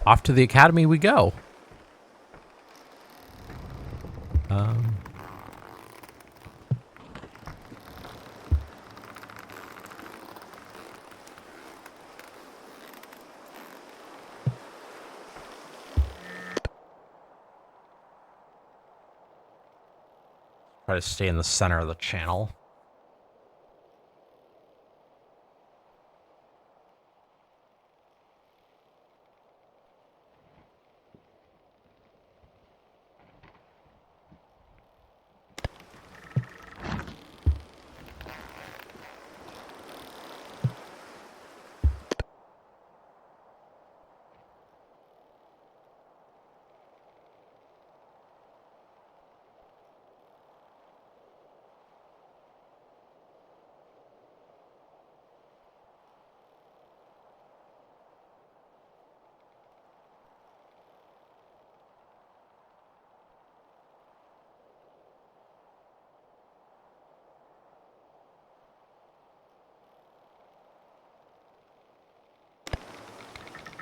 Off to the academy we go. Try to stay in the center of the channel.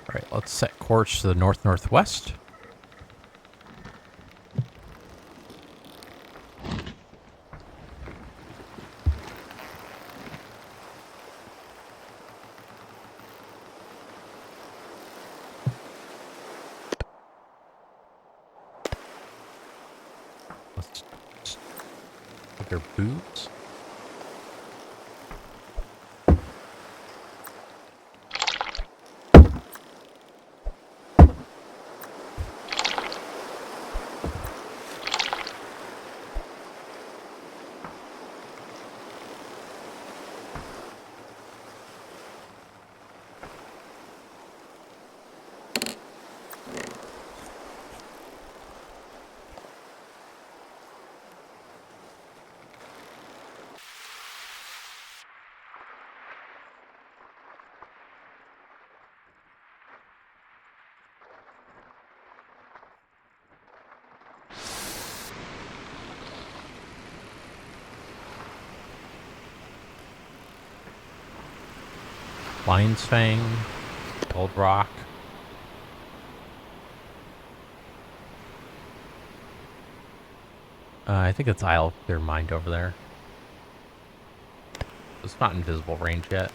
All right, let's set course to the north-northwest. Let's look at our boots. Lion's Fang, Old Rock. I think it's Isle of Clear Mind over there. It's not invisible range yet.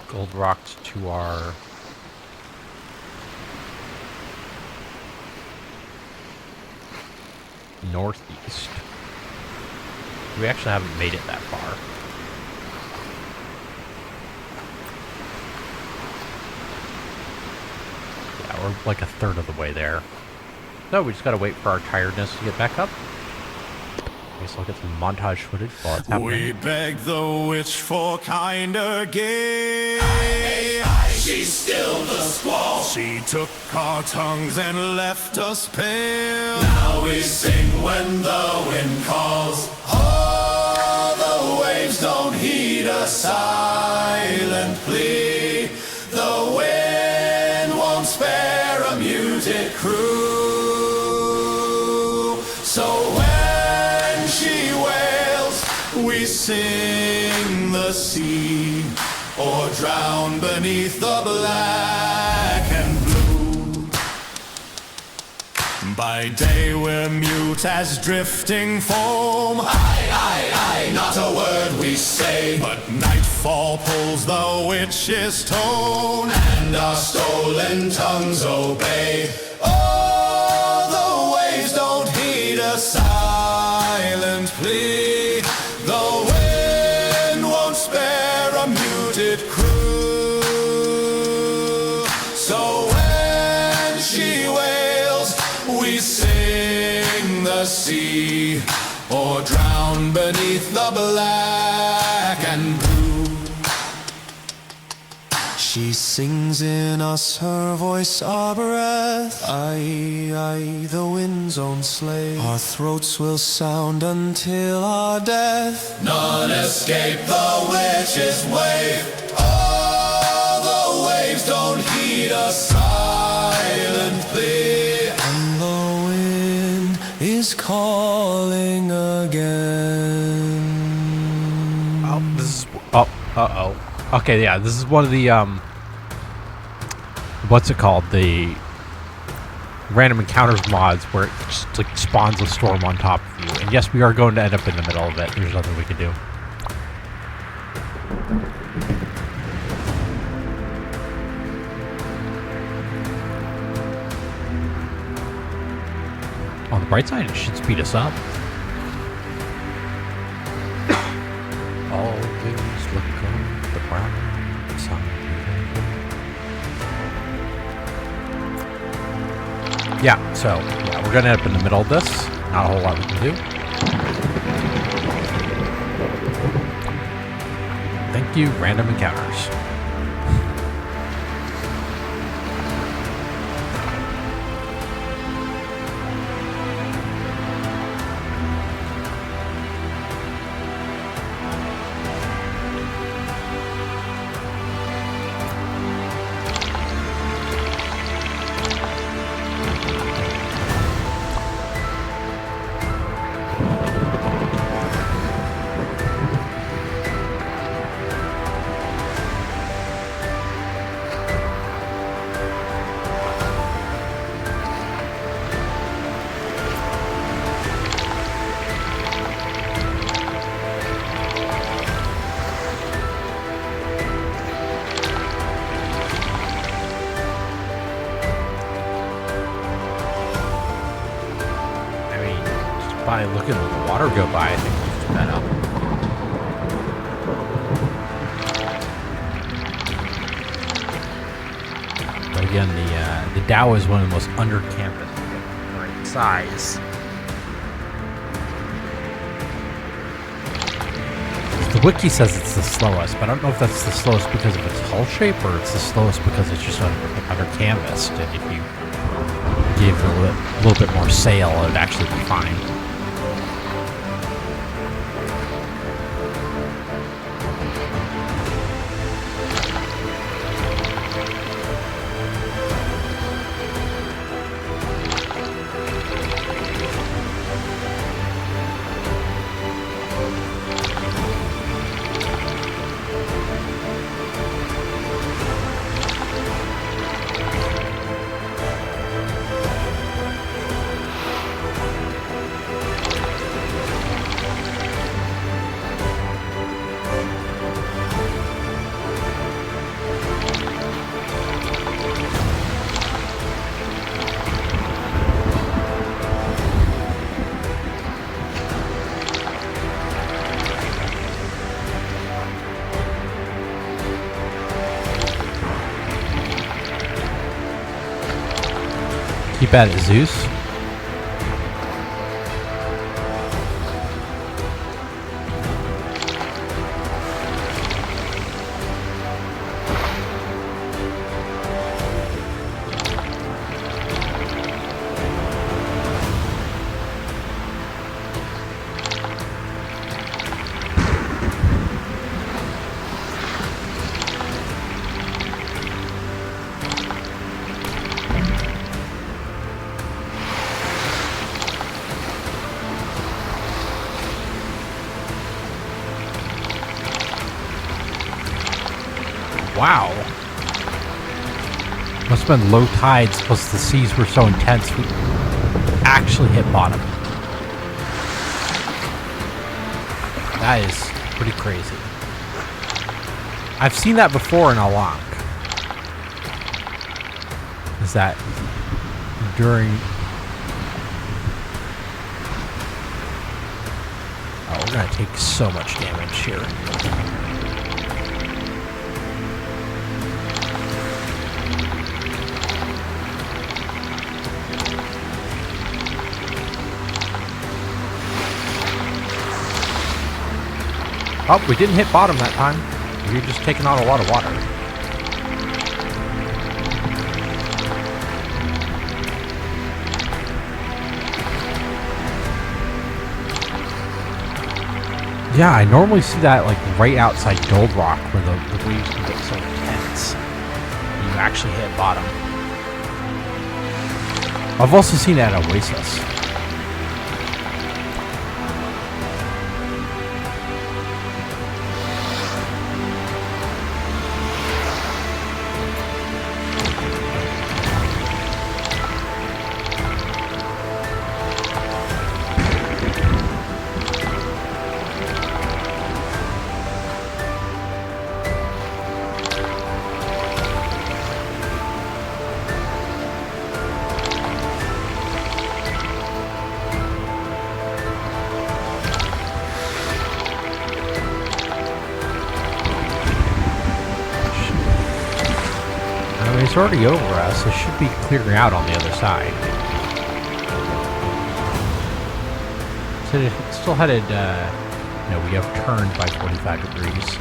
Gold rocks to our northeast. We actually haven't made it that far. Yeah, we're like a third of the way there. So we just gotta wait for our tiredness to get back up. I guess I'll get some montage footage while it's happening. We begged the witch for kinder gifts. She stilled the squall. She took our tongues and left us pale. Now we sing when the wind calls. Oh, the waves don't heed a silent plea. The wind won't spare a muted crew. So when she wails, we sing the sea, or drown beneath the black and blue. By day we're mute as drifting foam. Aye, not a word we say. But nightfall pulls the witch's tone, And our stolen tongues obey. oh, the waves don't heed a silent plea. The wind won't spare a muted crew. So when she wails, we sing the sea, or drown beneath the black and blue. She sings in us, her voice our breath. Aye, aye, the wind's own slave. Our throats will sound until our death. None escape the witch's wave. Oh, calling again. Oh, this is... Oh, uh-oh. Okay, yeah, this is one of the, what's it called? The random encounters mods where it just, like, spawns a storm on top of you. And yes, we are going to end up in the middle of it. There's nothing we can do. On the bright side, it should speed us up. Always look on the bright side. Yeah, so yeah, we're gonna end up in the middle of this. Not a whole lot we can do. Thank you, random encounters. By looking at the water go by, I think we'll just that up. But again, the Dow is one of the most under-campus for its size. The wiki says it's the slowest, but I don't know if that's the slowest because of its hull shape or it's the slowest because it's just under-canvassed. And if you give it a little bit more sail, it would actually be fine. Keep at it, Zeus. Wow. Must have been low tides, plus the seas were so intense we actually hit bottom. That is pretty crazy. I've seen that before in Alank. Is that during... Oh, we're gonna take so much damage here. Oh, we didn't hit bottom that time. We were just taking on a lot of water. Yeah, I normally see that like right outside Gold Rock where the waves can get so intense. You actually hit bottom. I've also seen that at Oasis. it's already over us. It should be clearing out on the other side. So it's still headed, no, we have turned by 45 degrees.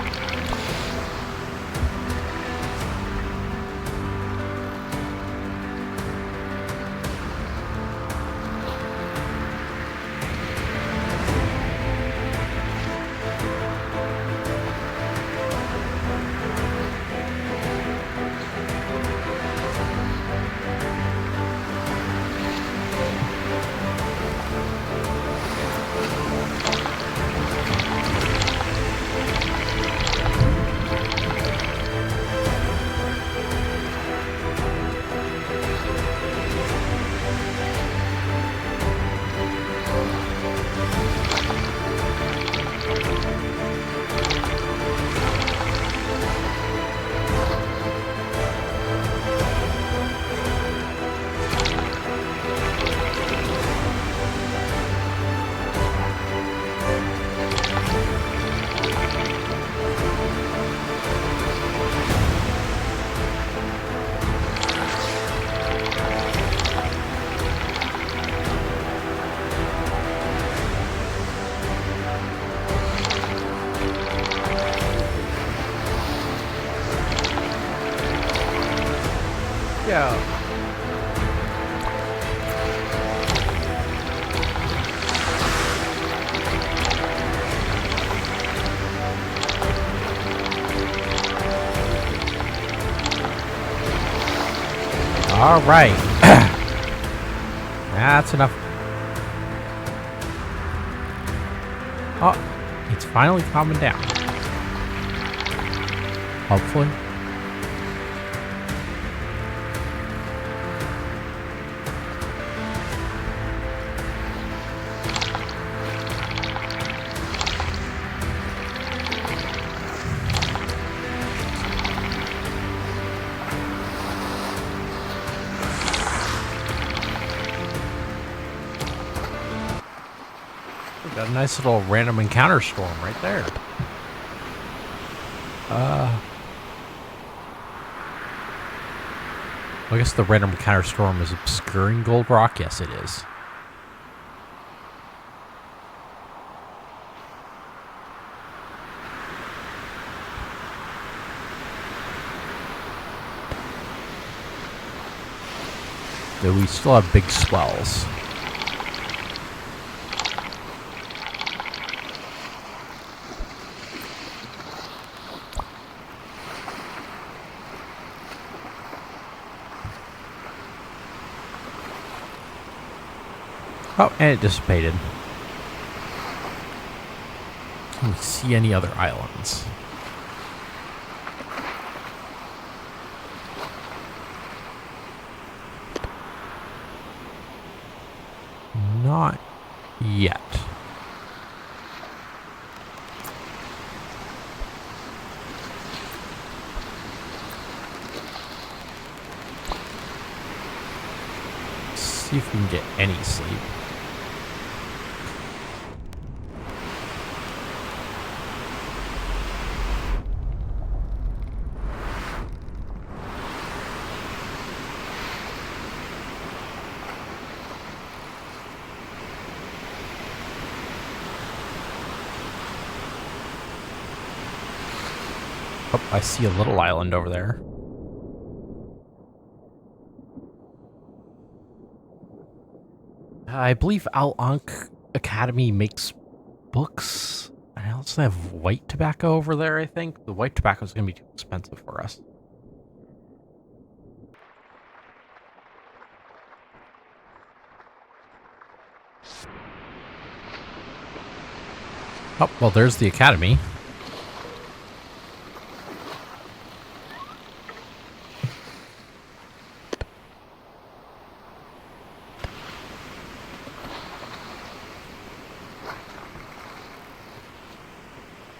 Yeah. All right. That's enough. Oh, it's finally calming down. Hopefully. Got a nice little random encounter storm right there. I guess the random encounter storm is obscuring Gold Rock. Yes, it is. Though we still have big swells. Oh, and it dissipated. Can we see any other islands? Not yet. Let's see if we can get any sleep. Oh, I see a little island over there. I believe Al Ankh Academy makes books. I also have white tobacco over there, I think. The white tobacco is going to be too expensive for us. Oh, well, there's the academy.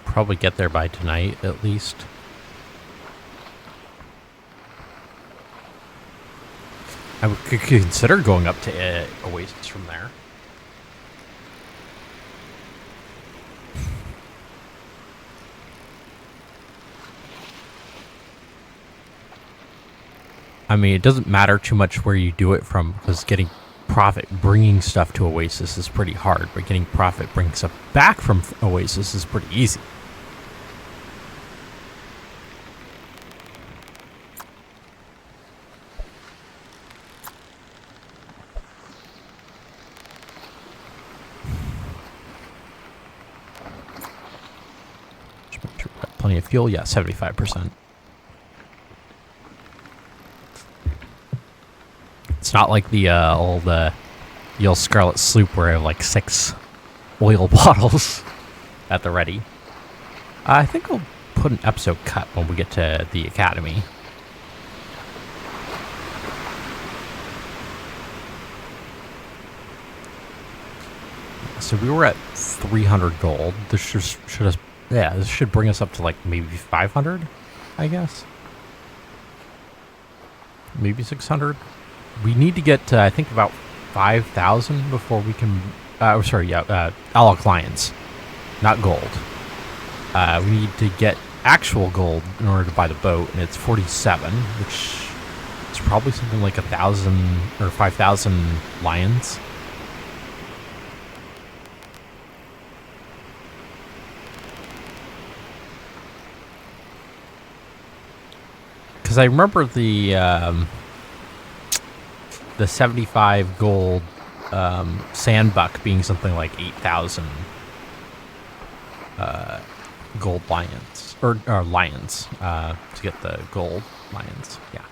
Probably get there by tonight, at least. I could consider going up to Oasis from there. I mean, it doesn't matter too much where you do it from, because getting profit bringing stuff to Oasis is pretty hard, but getting profit bringing stuff back from Oasis is pretty easy. Just make sure we've got plenty of fuel. Yeah, 75%. It's not like the old Scarlet Sloop where I have like 6 oil bottles at the ready. I think I'll put an episode cut when we get to the academy. So we were at 300 gold. This this should bring us up to like maybe 500, I guess. Maybe 600. We need to get to, I think, about 5,000 before we can... alloy clients, not gold. We need to get actual gold in order to buy the boat, and it's 47, which is probably something like 1,000 or 5,000 lions. Because I remember the 75 gold sandbuck being something like 8,000 gold lions, or lions, to get the gold lions. Yeah.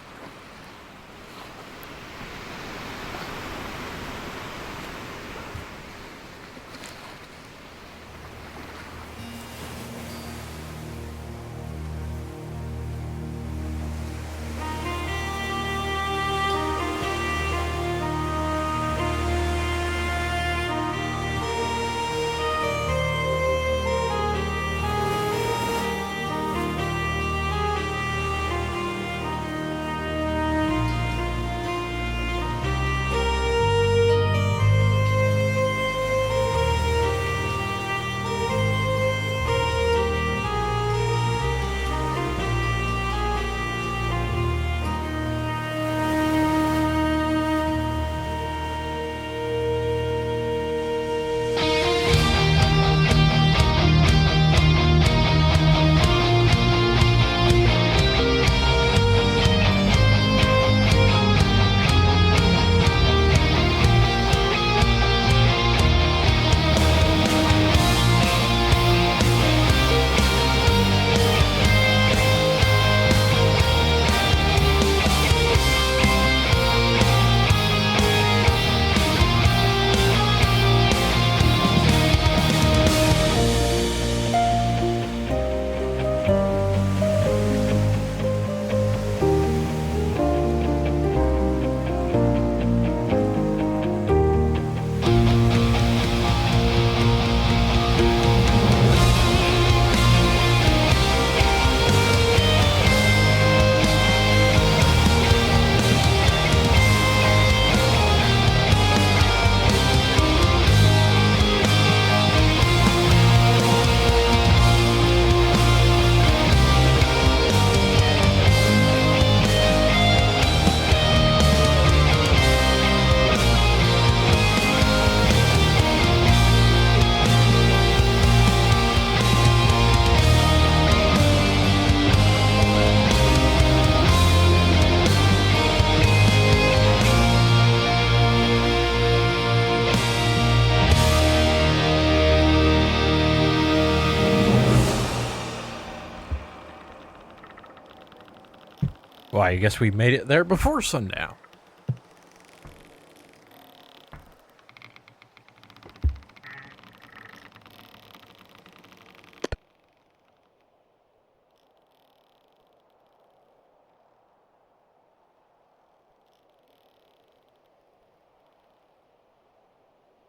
Well, I guess we made it there before sundown.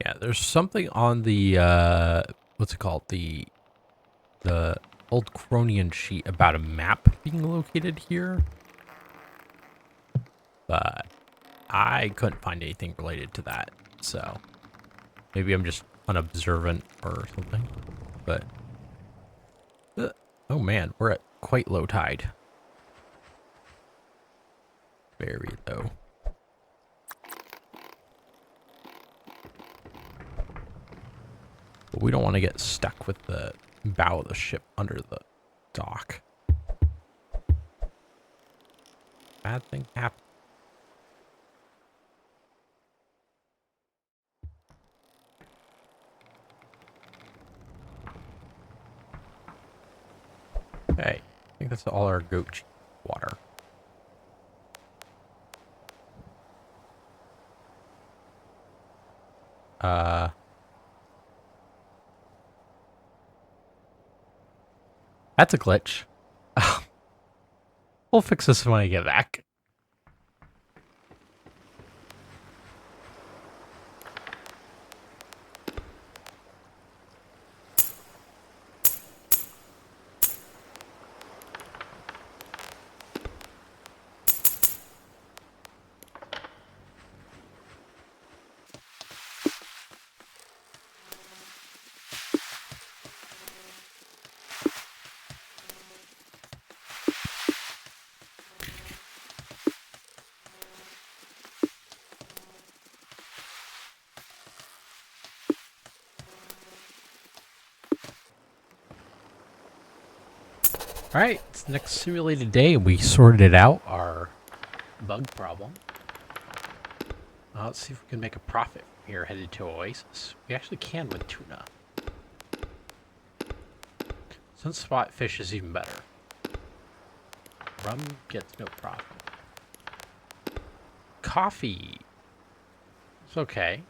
Yeah, there's something on the, what's it called? The old Chronian sheet about a map being located here. But I couldn't find anything related to that, so maybe I'm just unobservant or something. But oh man, we're at quite low tide. very low. But we don't want to get stuck with the bow of the ship under the dock. Bad thing happen. Okay, I think that's all our goat cheese water. That's a glitch. We'll fix this when I get back. Alright, it's the next simulated day. We sorted out our bug problem. Let's see if we can make a profit here headed to Oasis. We actually can with tuna. Since spot fish is even better. Rum gets no profit. Coffee. It's okay.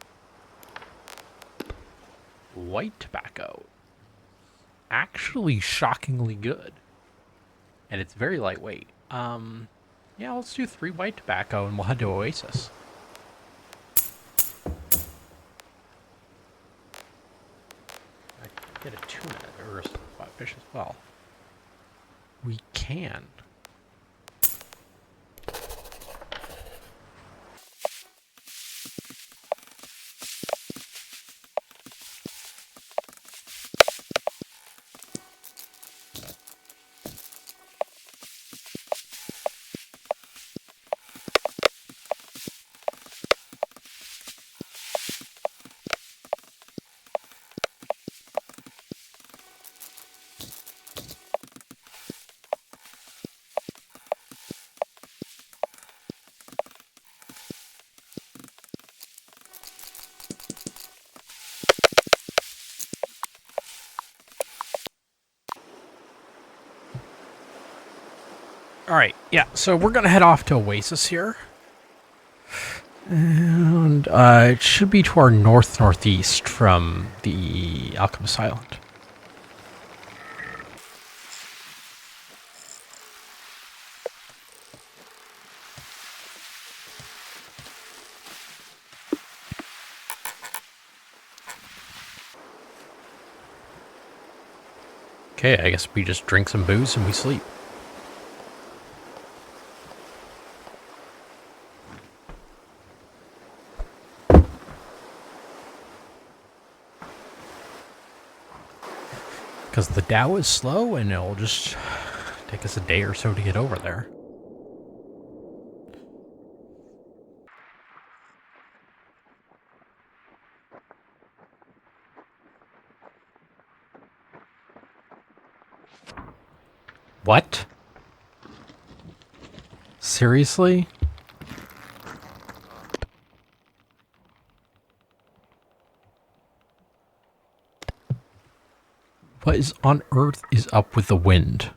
White tobacco. Actually shockingly good. And it's very lightweight. Yeah, let's do 3 white tobacco and we'll head to Oasis. I can get a tuna or a spot fish as well. We can. Alright, yeah, so we're gonna head off to Oasis here. And it should be to our northeast from the Alchemist Island. Okay, I guess we just drink some booze and we sleep. Because the Dow is slow and it'll just take us a day or so to get over there. What? Seriously? What is on earth is up with the wind?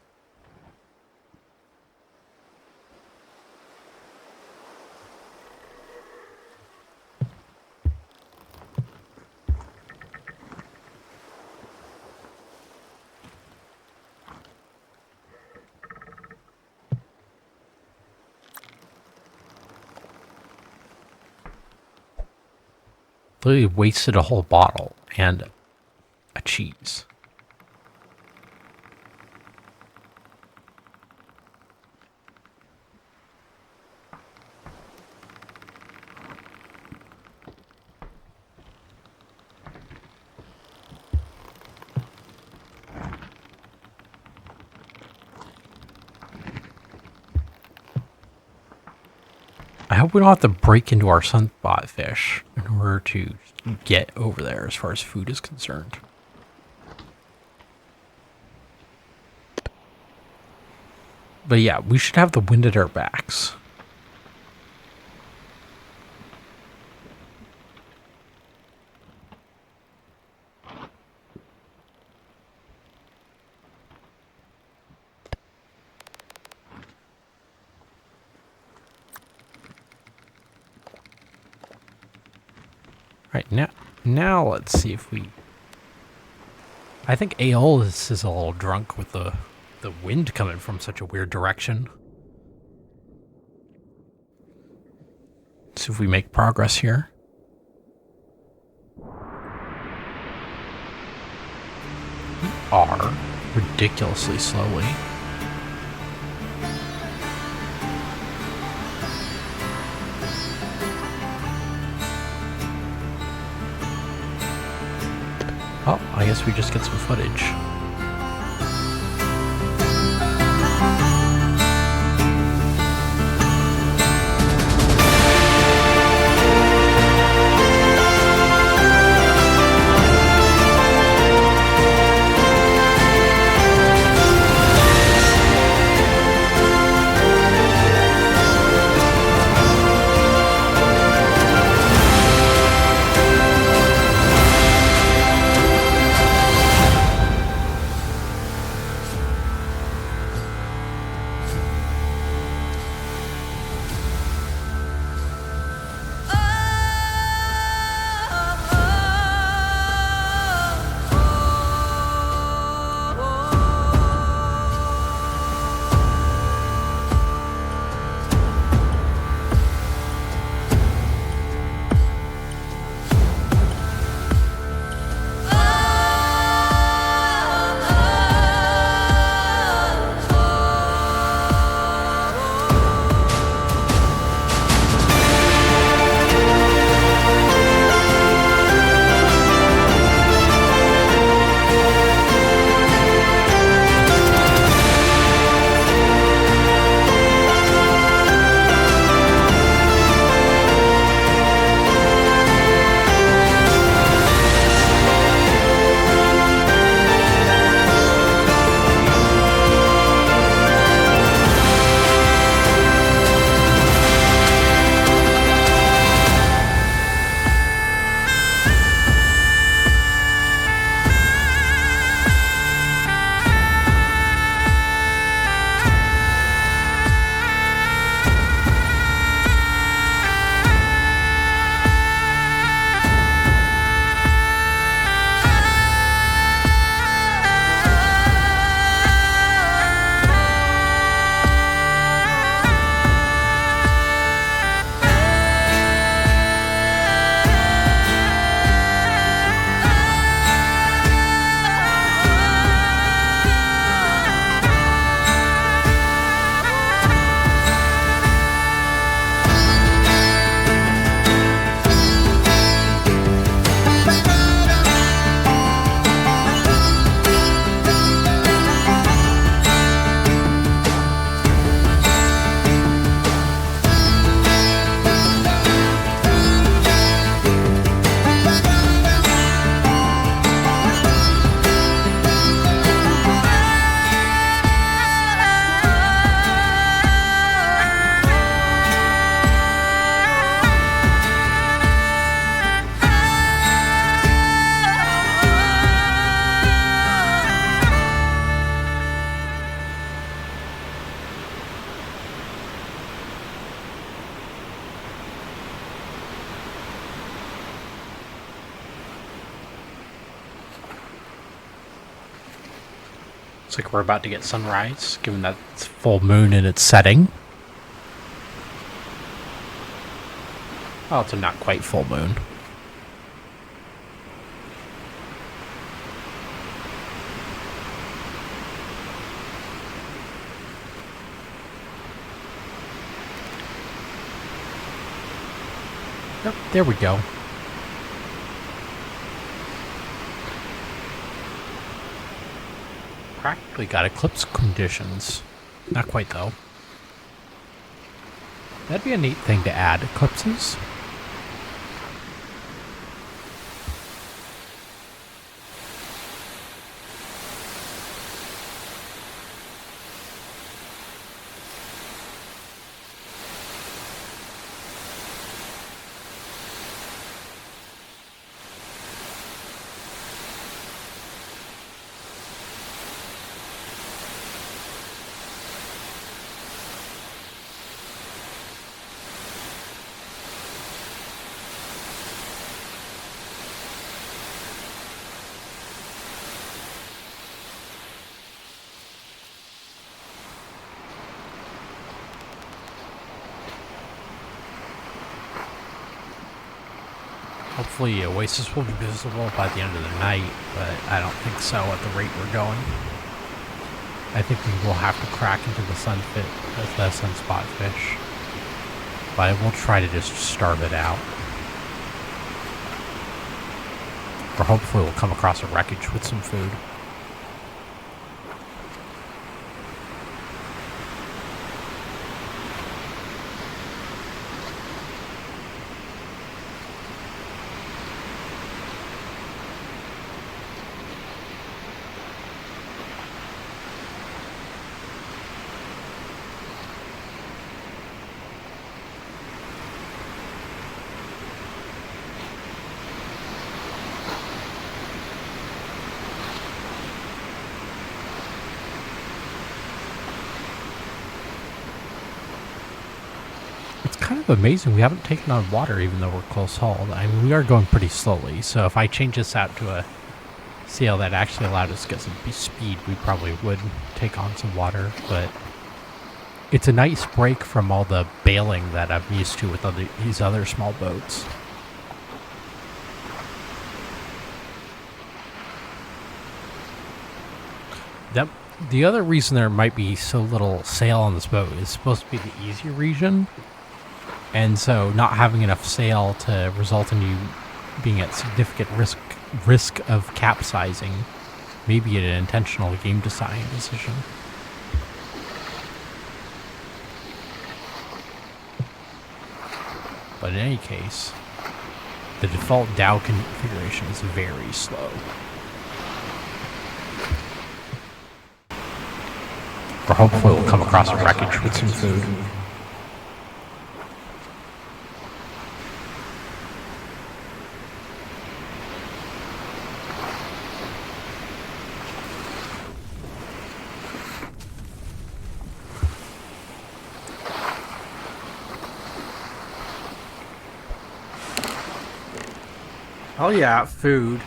Literally wasted a whole bottle and a cheese. I hope we don't have to break into our sunspot fish in order to get over there as far as food is concerned. But yeah, we should have the wind at our backs. Right, now let's see if we... I think Aeolus is a little drunk with the wind coming from such a weird direction. See if we make progress here. We are ridiculously slowly. Oh, I guess we just get some footage. Looks like we're about to get sunrise, given that it's full moon in its setting. Oh, it's a not quite full moon. Yep, there we go. Practically got eclipse conditions. Not quite, though. That'd be a neat thing to add, eclipses. Hopefully Oasis will be visible by the end of the night, but I don't think so at the rate we're going. I think we will have to crack into the sunspot fish. But I will try to just starve it out. Or hopefully we'll come across a wreckage with some food. Kind of amazing we haven't taken on water even though we're close hauled. I mean, we are going pretty slowly, so if I change this out to a sail that actually allowed us to get some speed, we probably would take on some water, but it's a nice break from all the bailing that I'm used to with these other small boats. The other reason there might be so little sail on this boat is supposed to be the easier region. And so not having enough sail to result in you being at significant risk of capsizing may be an intentional game design decision. But in any case, the default Dow configuration is very slow. Or hopefully we'll come across a wreckage with some food. Oh yeah, food.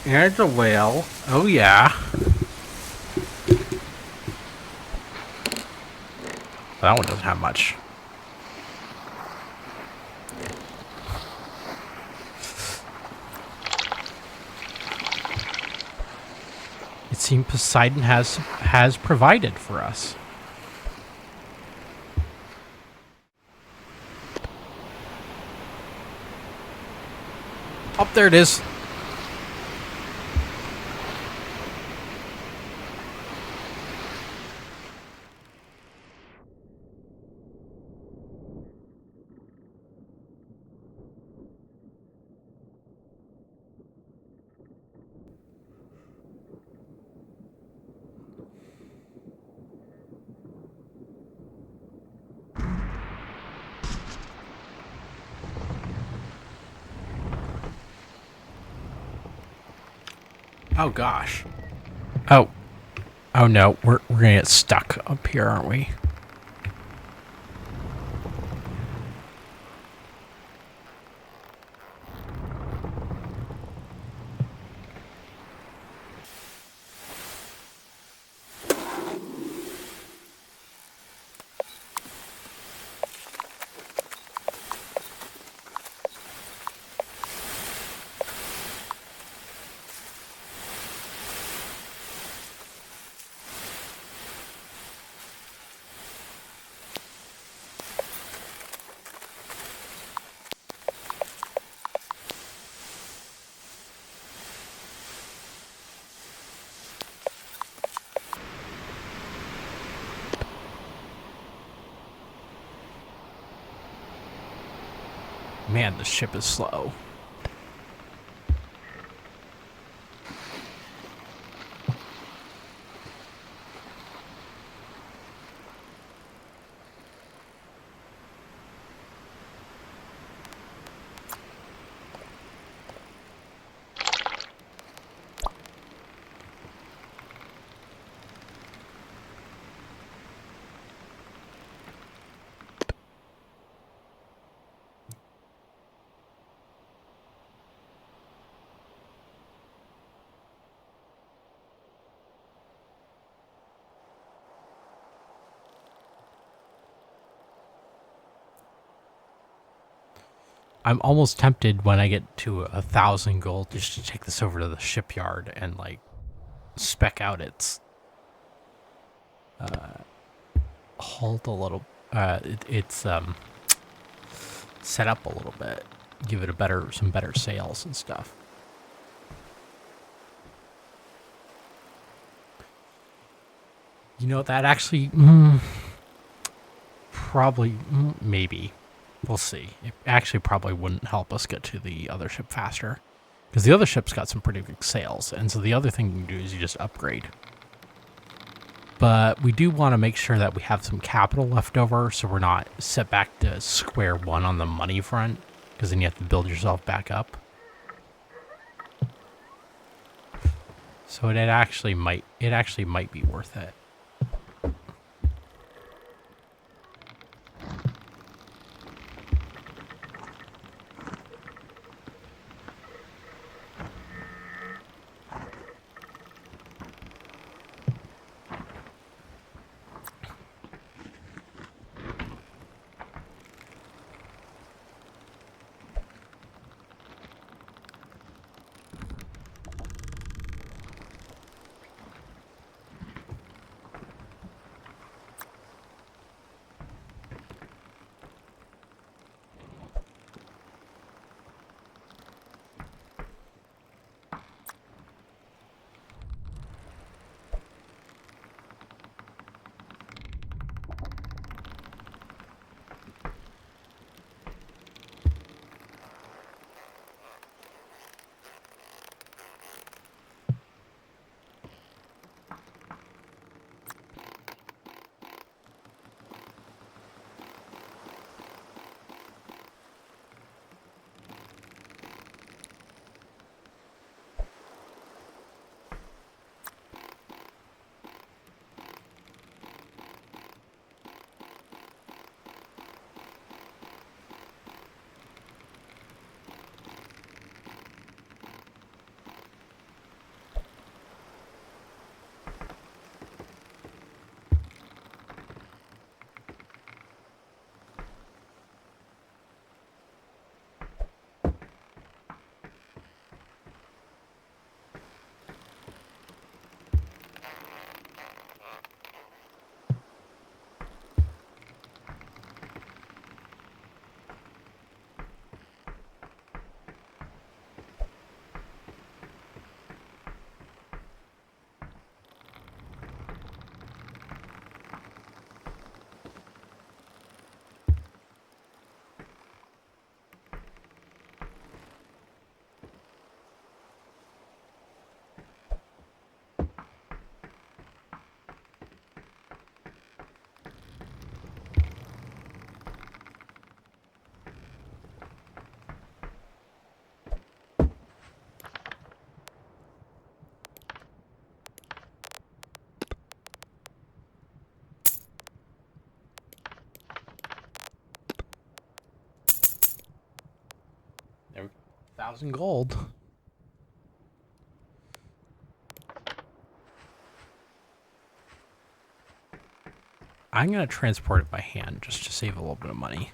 There's a whale. Oh yeah. That one doesn't have much. It seems Poseidon has provided for us. Oh, there it is. Oh gosh. Oh no, we're gonna get stuck up here, aren't we? Man, this ship is slow. I'm almost tempted when I get to 1,000 gold just to take this over to the shipyard and like spec out its hull a little. It's set up a little bit, give it some better sails and stuff. You know that actually probably maybe. We'll see. It actually probably wouldn't help us get to the other ship faster. Because the other ship's got some pretty big sails. And so the other thing you can do is you just upgrade. But we do want to make sure that we have some capital left over so we're not set back to square one on the money front. Because then you have to build yourself back up. So it actually might be worth it. There we go. 1,000 gold. I'm going to transport it by hand just to save a little bit of money.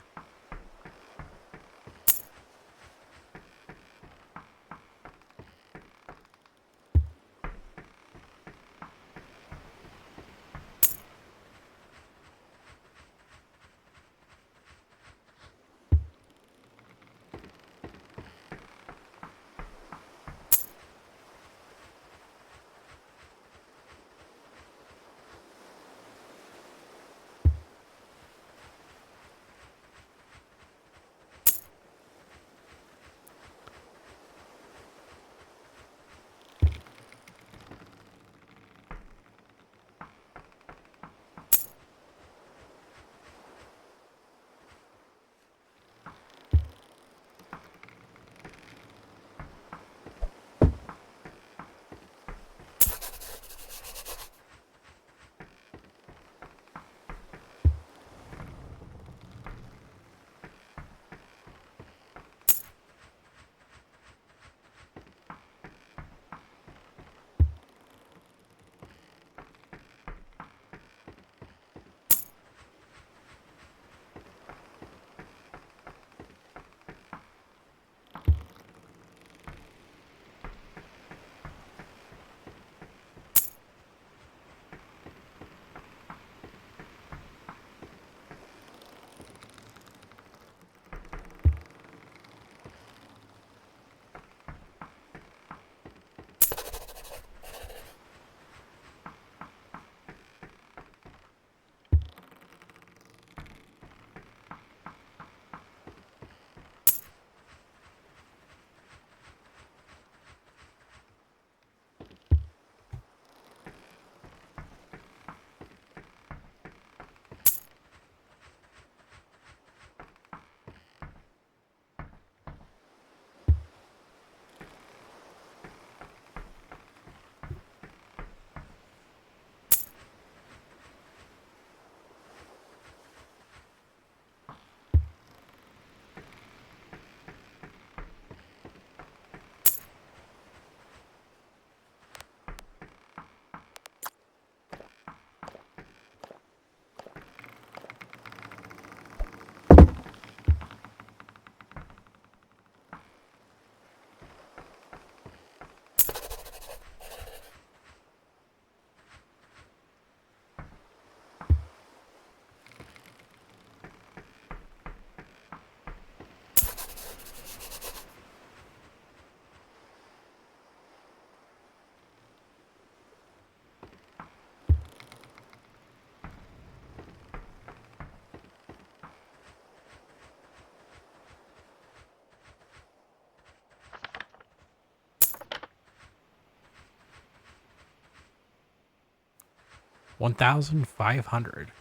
1,500.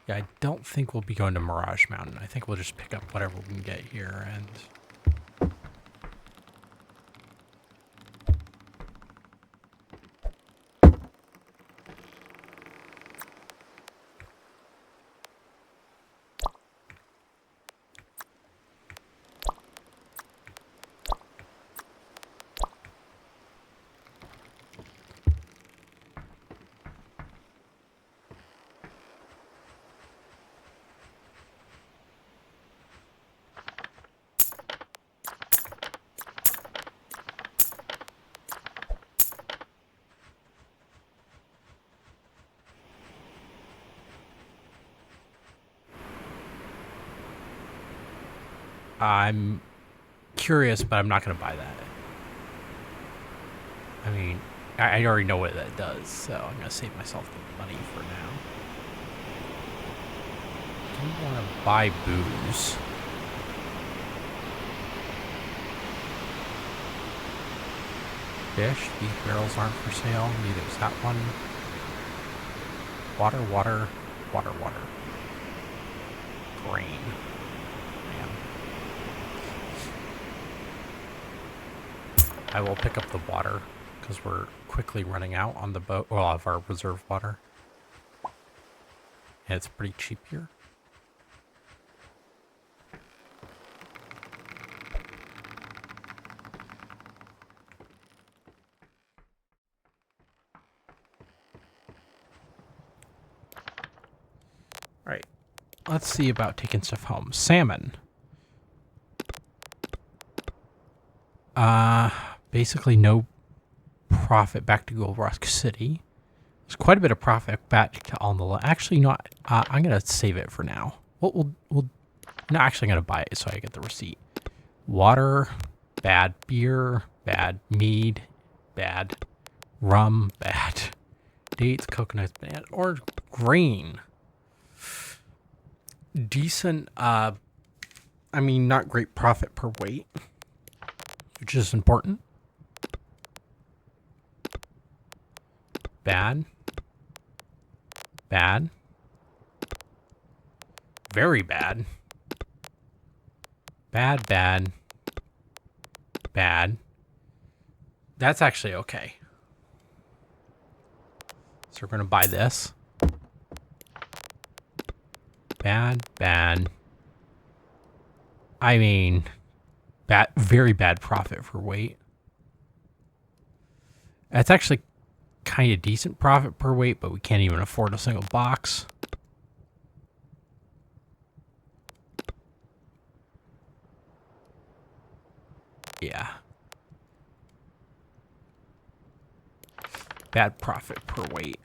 Yeah, I don't think we'll be going to Mirage Mountain. I think we'll just pick up whatever we can get here and... I'm curious, but I'm not going to buy that. I mean, I already know what that does, so I'm going to save myself the money for now. Do you want to buy booze? Fish? These barrels aren't for sale. Neither is that one. Water, water, water, water. Grain. Man. I will pick up the water because we're quickly running out on the boat. Well, of our reserve water. And it's pretty cheap here. All right. Let's see about taking stuff home. Salmon. Basically no profit back to Gold Rock City. There's quite a bit of profit back to on the... Actually, no, I'm going to save it for now. We'll no, actually, I'm going to buy it so I get the receipt. Water, bad. Beer, bad. Mead, bad. Rum, bad. Dates, coconuts, bad. Or grain. Decent, I mean, not great profit per weight, which is important. Bad. Bad. Very bad. Bad, bad. Bad. That's actually okay. So we're going to buy this. Bad, bad. I mean, bad, very bad profit for weight. That's actually kind of decent profit per weight, but we can't even afford a single box. Yeah. Bad profit per weight.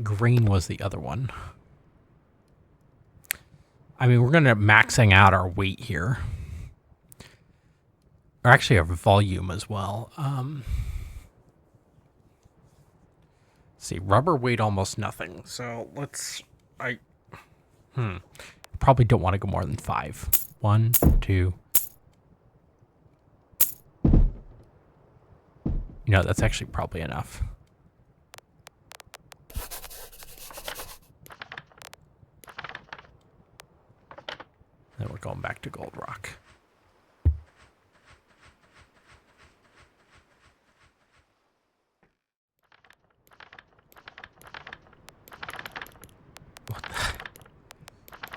Grain was the other one. I mean, we're going to maxing out our weight here. Or actually our volume as well. See, rubber weight almost nothing. So let's... Probably don't want to go more than 5. 1, 2... You know, that's actually probably enough. Then we're going back to Gold Rock.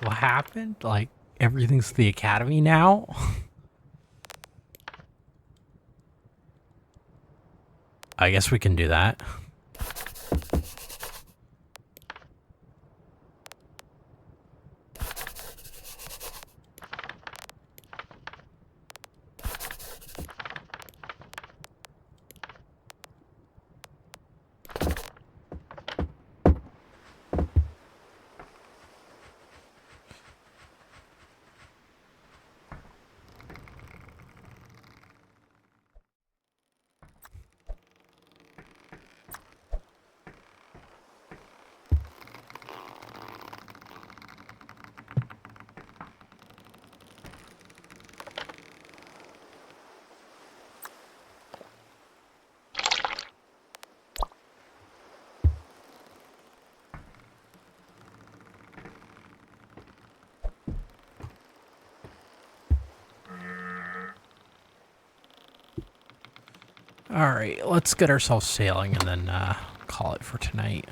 What happened? Like, everything's the Academy now? I guess we can do that. Alright, let's get ourselves sailing and then call it for tonight.